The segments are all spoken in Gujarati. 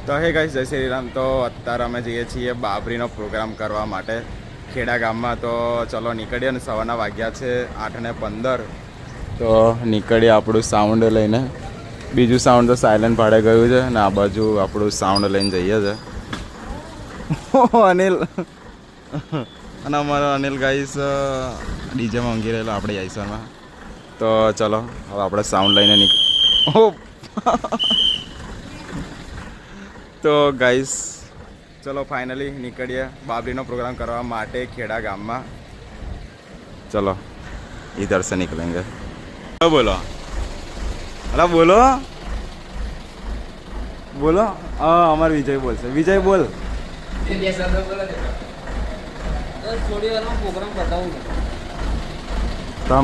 તો હે ગાઈસ, જય શ્રી રામ. તો અત્યારે અમે જઈએ છીએ બાબરીનો પ્રોગ્રામ કરવા માટે ખેડા ગામમાં. તો ચલો નીકળીએ. અને સવારના વાગ્યા છે 8:15. તો નીકળીએ આપણું સાઉન્ડ લઈને. બીજું સાઉન્ડ તો સાયલેન્ટ ભાડે ગયું છે અને આ બાજુ આપણું સાઉન્ડ લઈને જઈએ છે. અનિલ અને અમારો અનિલ ગાઈસ ડીજેમાં ઊંઘી રહેલો આપણે આઈસરમાં. તો ચલો હવે આપણે સાઉન્ડ લઈને તો ગાઈસ ચલો ફાઇનલી નીકળીએ બાબરીનો પ્રોગ્રામ કરવા માટે ખેડા ગામમાં. ચલો ઇધર સે નીકળેંગે. બોલો અલા બોલો બોલો. હા અમારે વિજય બોલશે. વિજય બોલ. તમે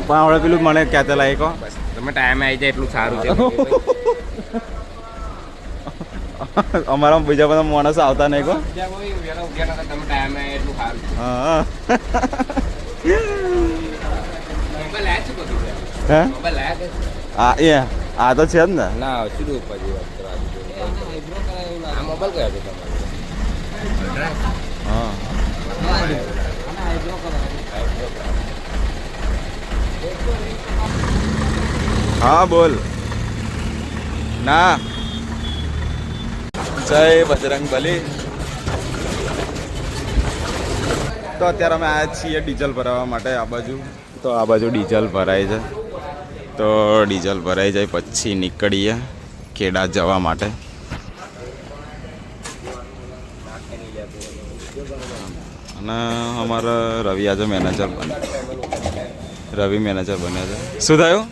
પણ હવે પેલું મને કહેતા લાયકો તમે ટાઈમે આવી જાય એટલું સારું છે. અમારા બીજા બધા માણસ આવતા નહીં કો. તમે ટાઈમે એટલું સારું છે. હા હે આ એ આ તો છે જ ને. ના સીધું પછી વાત આ મોબાઈલ કયો છે તમારો? હા હા બોલ ના. જય બજરંગ બલી. તો અત્યારે અમે આવ્યા છીએ ડીઝલ ભરાવવા માટે આ બાજુ. તો આ બાજુ ડીઝલ ભરાય છે. તો ડીઝલ ભરાઈ જાય પછી નીકળીએ ખેડા જવા માટે. અને અમારા રવિ આજે મેનેજર રવિ મેનેજર બન્યા છે. શું થયું?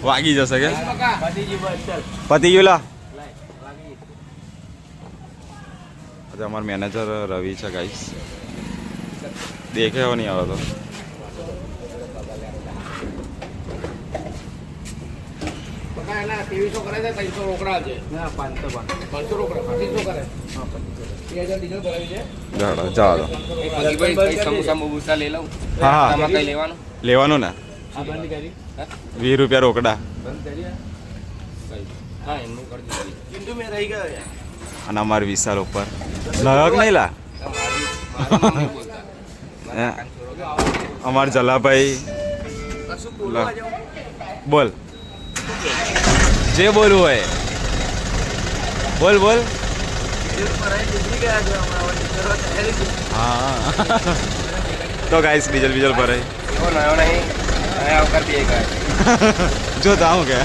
વાગી જશે કે પતી ગયું લા. આજે અમારા મેનેજર રવિ છે ગાઈસ. દેખે એવો નહીં આવે તો હા લેવાનું ને. 20 રૂપિયા રોકડા. અને અમારે વિશાલ ઉપર લગ નહીં લા. અમાર જલાભાઈ બોલ જે બોલવું હોય બોલ બોલ. હા તો ગાઈસ ડીઝલ બીજલ ભરાય જો તાઉ કે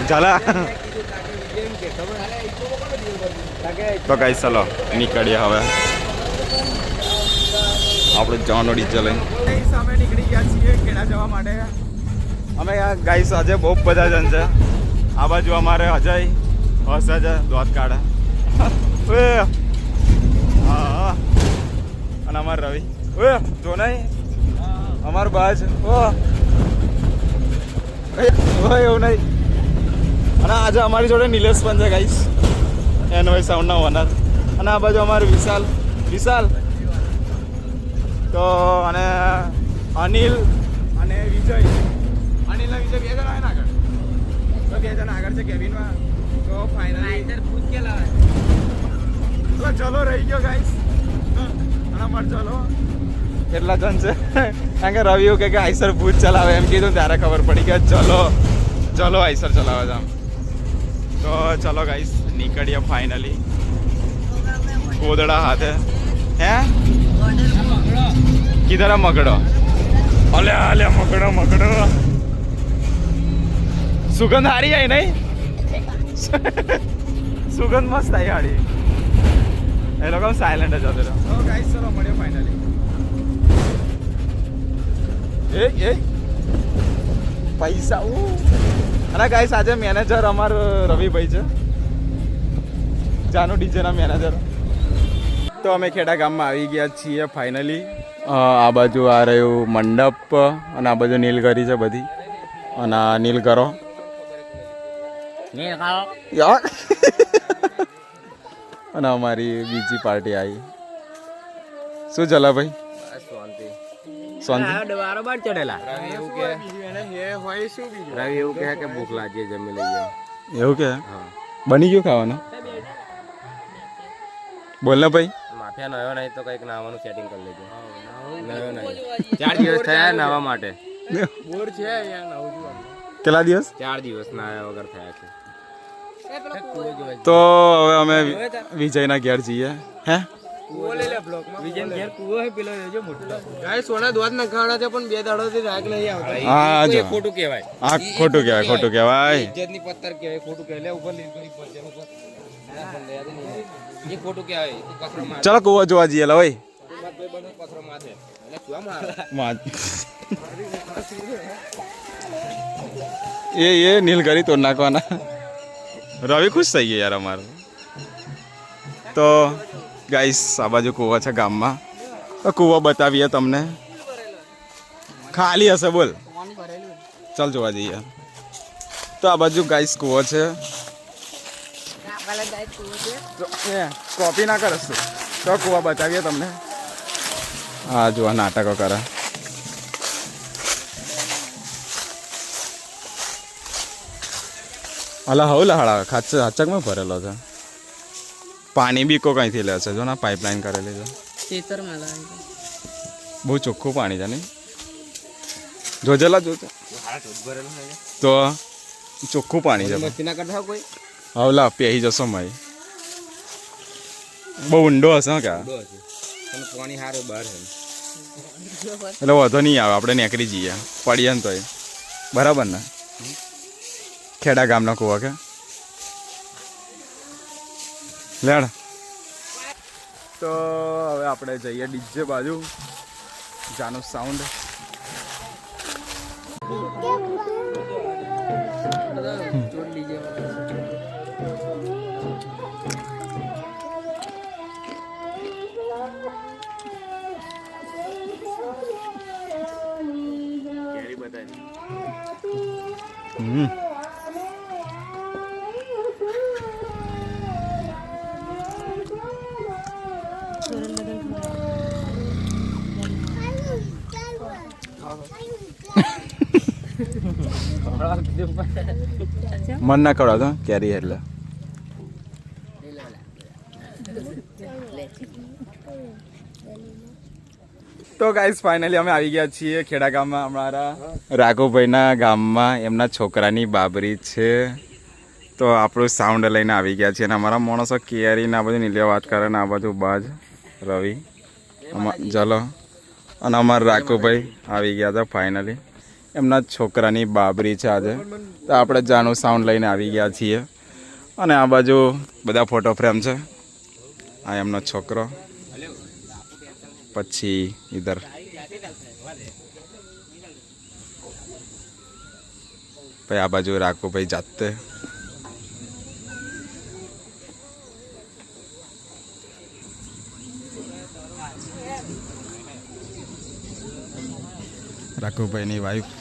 ચાલા. તો ગાઈસ ચલો નીકળીએ હવે આપણે જવાનો ડીઝલ લઈને. અમે નીકળી ગયા છીએ ખેડા જવા માટે. અમે ગાઈસ આજે બહુ બધા જણ છે. આ બાજુ અમારે અજય હશે છે દોત કાઢે. હા અને અમારે રવિ જો નહીં અમારું બાજ એવું નહીં. અને આજે અમારી જોડે નિલેશ પણ છે ગાઈસ, એનો સાઉન્ડના ઓનર. અને આ બાજુ અમારે વિશાલ તો અને અનિલ અને વિજય. અનિલ અને વિજય 2 જણા આવે ને આગળ. તો 2 જણા આગળ છે કેબિનમાં. તો ફાઇનલી ચલો રહી ગયો ગાઈસ. અને અમારે ચલો કેટલા જણ છે કારણ કે રવિ એવું કે આઈસર ભૂત ચલાવે એમ કીધું ત્યારે ખબર પડી કે ચલો આઈસર ચલાવે છે. તો ચલો ગાઈસ નીકળીએ ફાઇનલી ગોદડા હાથે. હે કિધર મગડો? અલે અલે મગડો સુગંધ હારી આવી નહીં? સુગંધ મસ્ત આવી હારી. એ લોકો સાયલેન્ટ જ હતો. ગાઈસ ચલો મળ્યો ફાઇનલી. એ પૈસા અને ગાઈસ આજે મેનેજર અમાર રવિભાઈ છે, જાનો ડીજેના મેનેજર. તો અમે ખેડા ગામમાં આવી ગયા છીએ ફાઇનલી. આ બાજુ આ રહ્યું મંડપ અને આ બાજુ નીલગરી છે બધી. અને આ નીલ કરો અને અમારી બીજી પાર્ટી આવી. શું જલા ભાઈ શાંતિ બરાબર ચડેલા રવિ એવું કહે કે ભૂખ લાગી જમી લઈએ એવું કે હા બની ગયું ખાવાનું બોલ ને ભાઈ માફિયા નયો નહીં તો કંઈક નાવાનું સેટિંગ કરી લેજો નયો નહીં 4 દિવસ થયા નાવા માટે કેટલા દિવસ 4 દિવસ નાયા વગર થયા છે તો હવે અમે વિજયના ઘેર જઈએ હે હા જો ખોટું કહેવાય આ ખોટું કહેવાય ખોટું કહેવાય ઇજ્જતની પત્તર કહેવાય ખોટું કહેવાય ઉપર લીન કરી પહોંચે ઉપર એ ખોટું કહેવાય એ કચરો મારે ચાલો કુવો જોવા જઈએ લા ભાઈ કચરો માથે એટલે શું મારે એ નીલગરી તોડ નાખવાના રવિ ખુશ થઈ ગયો યાર અમારો તો ગાઈસ આ બાજુ કૂવો છે ગામમાં તો કૂવો બતાવીએ તમને ખાલી હશે બોલ ચાલ જોવા જઈએ તો આ બાજુ ગાઈસ કૂવો છે કોપી ના કરસ તો કૂવા બતાવીએ તમને હા જોવા નાટકો કરે અલા હવ લહડા હાચકમાં ભરેલો છે પાણી બી કો કંઈથી લે છે જો ના પાઇપલાઇન કરેલી છે બહુ ચોખ્ખું પાણી છે નહીં જોજેલા જોજે તો ચોખ્ખું પાણી છે મસ્તી ના કરતા કોઈ હવલા પેહી જશો માઈ બહુ ઊંડો હશે કે પણ પાણી હારે બહાર છે એટલે વધો નહીં આવે આપણે નીકળી જઈએ પડીએ ને તોય બરાબર ને ખેડા ગામનો કૂવો કે લેડ તો હવે આપણે જઈએ ડીજે બાજુ જાનો સાઉન્ડ મન ના કરાવતો કેરી એટલે તો ગાઈસ ફાઇનલી અમે આવી ગયા છીએ ખેડા ગામમાં અમારા રાઘુભાઈના ગામમાં એમના છોકરાની બાબરી છે તો આપણું સાઉન્ડ લઈને આવી ગયા છીએ અને અમારા માણસો કેરીને આ બધું નીલે વાત કરે ને આ બધું બાજ રવિ ચલો અને અમારા રાઘુભાઈ આવી ગયા હતા ફાઇનલી એમના છોકરાની બાબરી છે આજે તો આપણે જાનું સાઉન્ડ લઈને આવી ગયા છીએ અને આ બાજુ બધા ફોટો ફ્રેમ છે આ એમનો છોકરો પછી ઇધર ભાઈ આ બાજુ રાઘુભાઈ જાતે રાઘુભાઈની વાઈફ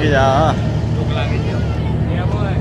લાગી જા. ભૂખ લાગી છે એમ હોય.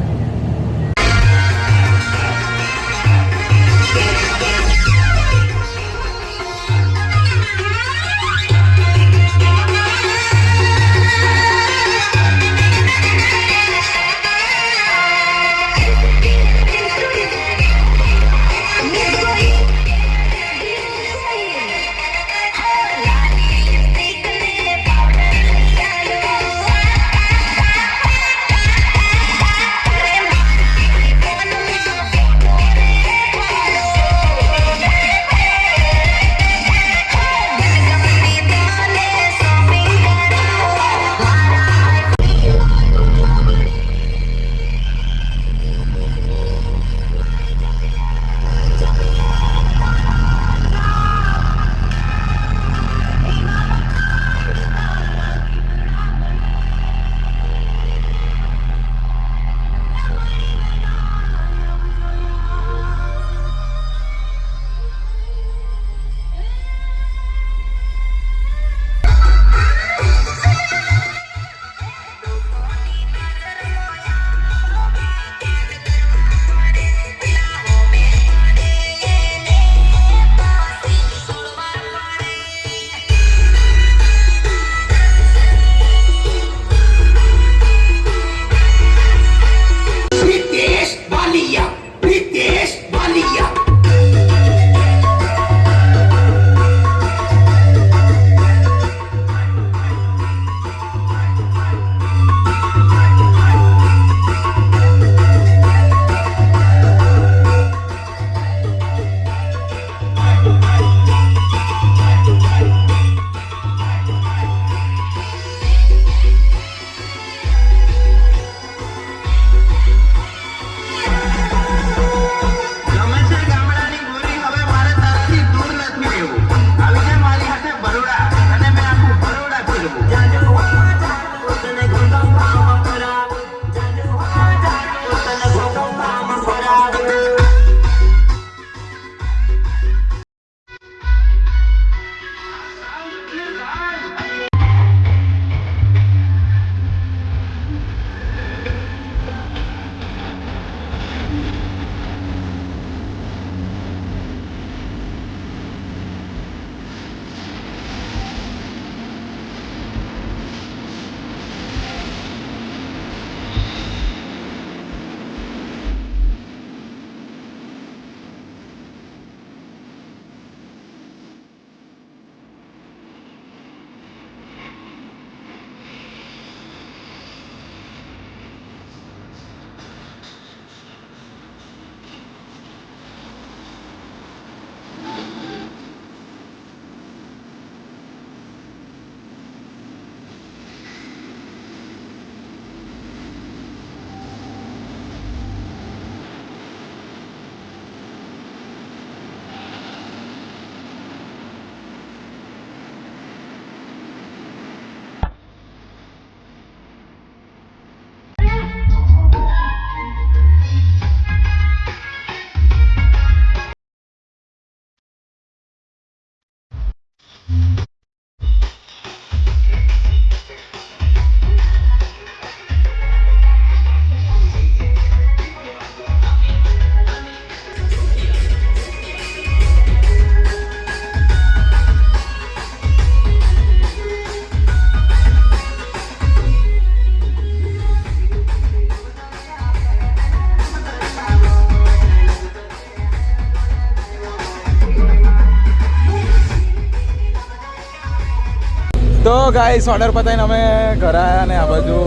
તો ગાઈસ ઓર્ડર પતાવીને અમે ઘરે આવ્યા ને આ બાજુ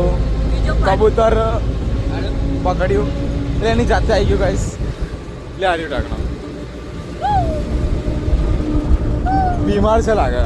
કબૂતર પકડ્યું એટલે એની જાતે આવી ગયું ગાઈસ. લે આવ્યું ટાકણા બીમાર છે લાગે.